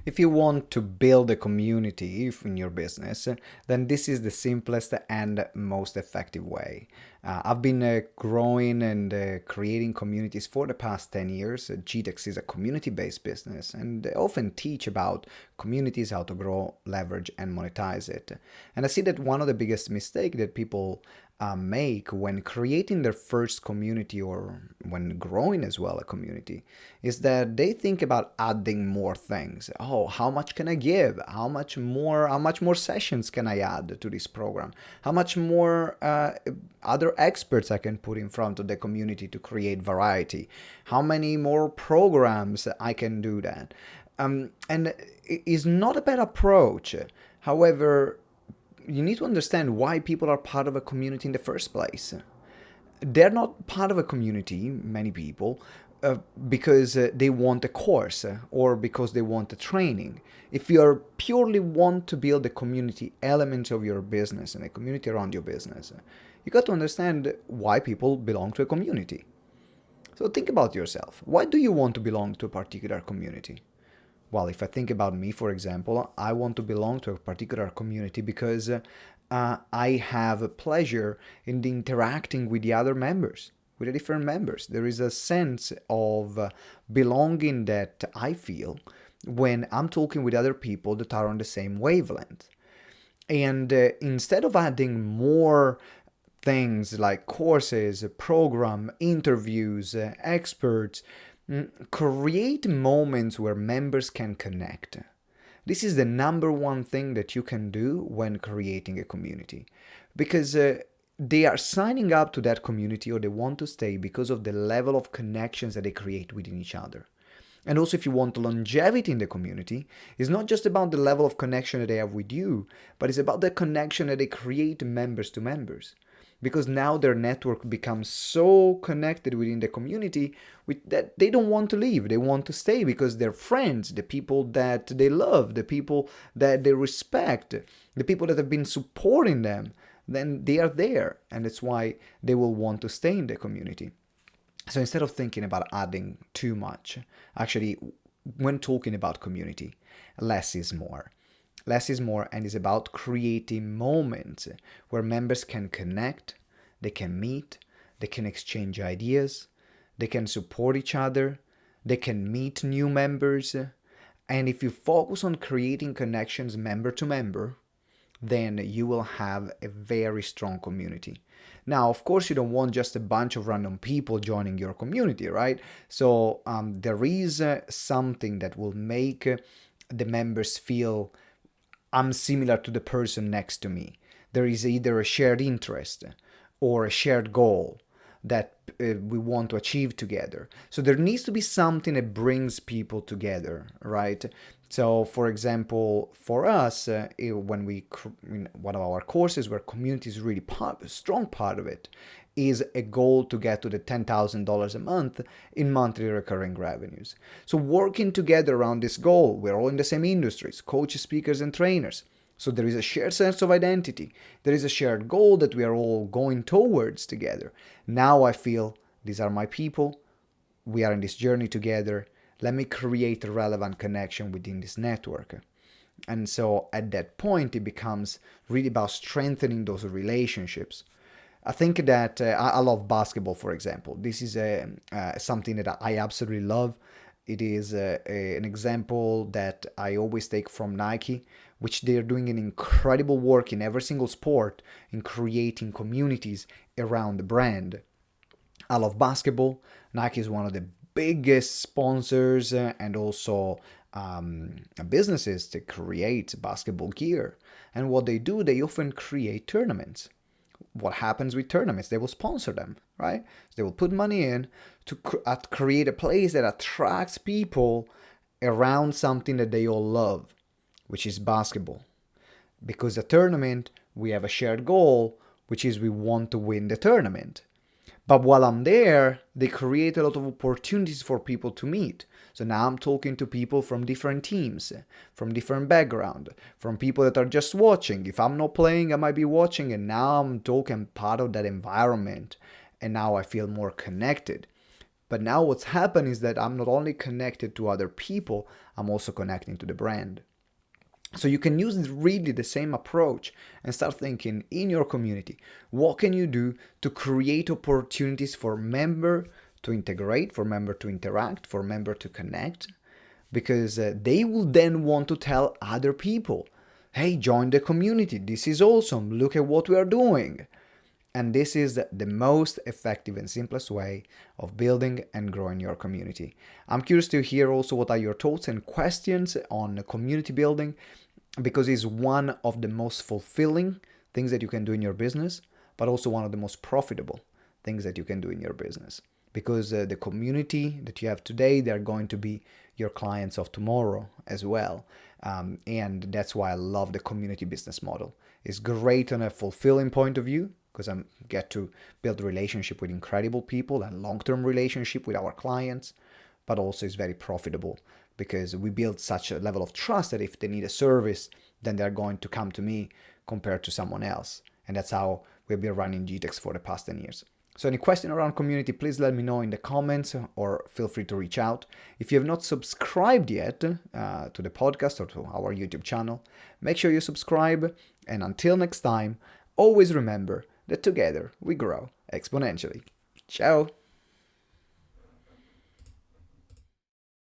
If you want to build a community in your business, then this is the simplest and most effective way. I've been growing and creating communities for the past 10 years. GTeX is a community-based business, and I often teach about communities, how to grow, leverage, and monetize it. And I see that one of the biggest mistakes that people make when creating their first community or when growing as well a community is that they think about adding more things. Oh, how much can I give? How much more sessions can I add to this program? How much more other experts I can put in front of the community to create variety? How many more programs I can do that? And it is not a bad approach. However, you need to understand why people are part of a community in the first place. They're not part of a community, many people, because they want a course or because they want a training. If you are purely want to build a community element of your business and a community around your business, you got to understand why people belong to a community. So think about yourself. Why do you want to belong to a particular community? Well, if I think about me, for example, I want to belong to a particular community because I have a pleasure in the interacting with the other members, with the different members. There is a sense of belonging that I feel when I'm talking with other people that are on the same wavelength. And instead of adding more things like courses, program, interviews, experts, create moments where members can connect. This is the number one thing that you can do when creating a community because they are signing up to that community or they want to stay because of the level of connections that they create within each other. And also, if you want longevity in the community, it's not just about the level of connection that they have with you, but it's about the connection that they create members to members. Because now their network becomes so connected within the community that they don't want to leave. They want to stay because their friends, the people that they love, the people that they respect, the people that have been supporting them, then they are there. And that's why they will want to stay in the community. So instead of thinking about adding too much, actually, when talking about community, less is more. Less is more, and is about creating moments where members can connect, they can meet, they can exchange ideas, they can support each other, they can meet new members. And if you focus on creating connections member to member, then you will have a very strong community. Now, of course, you don't want just a bunch of random people joining your community, right? So there is something that will make the members feel I'm similar to the person next to me. There is either a shared interest or a shared goal that we want to achieve together. So there needs to be something that brings people together, right? So, for example, for us, when we in one of our courses where community is really a strong part of it, is a goal to get to the $10,000 a month in monthly recurring revenues. So working together around this goal, we're all in the same industries, coaches, speakers, and trainers. So there is a shared sense of identity. There is a shared goal that we are all going towards together. Now I feel these are my people. We are in this journey together. Let me create a relevant connection within this network. And so at that point, it becomes really about strengthening those relationships. I think that I love basketball, for example. This is something that I absolutely love. It is an example that I always take from Nike, which they're doing an incredible work in every single sport in creating communities around the brand. I love basketball. Nike is one of the biggest sponsors and also businesses to create basketball gear. And what they do, they often create tournaments. What happens with tournaments? They will sponsor them, right? So they will put money in to create a place that attracts people around something that they all love, which is basketball. Because a tournament, we have a shared goal, which is we want to win the tournament. But while I'm there, they create a lot of opportunities for people to meet. So now I'm talking to people from different teams, from different background, from people that are just watching. If I'm not playing, I might be watching, and now I'm talking part of that environment. And now I feel more connected. But now what's happened is that I'm not only connected to other people, I'm also connecting to the brand. So you can use really the same approach and start thinking in your community, what can you do to create opportunities for member to integrate, for member to interact, for member to connect, because they will then want to tell other people, hey, join the community, this is awesome, look at what we are doing. And this is the most effective and simplest way of building and growing your community. I'm curious to hear also what are your thoughts and questions on community building, because it's one of the most fulfilling things that you can do in your business, but also one of the most profitable things that you can do in your business. Because the community that you have today, they're going to be your clients of tomorrow as well. And that's why I love the community business model. It's great on a fulfilling point of view, because I get to build a relationship with incredible people and long-term relationship with our clients, but also it's very profitable because we build such a level of trust that if they need a service, then they're going to come to me compared to someone else. And that's how we've been running GTeX for the past 10 years. So any question around community, please let me know in the comments or feel free to reach out. If you have not subscribed yet to the podcast or to our YouTube channel, make sure you subscribe. And until next time, always remember that together we grow exponentially. Ciao!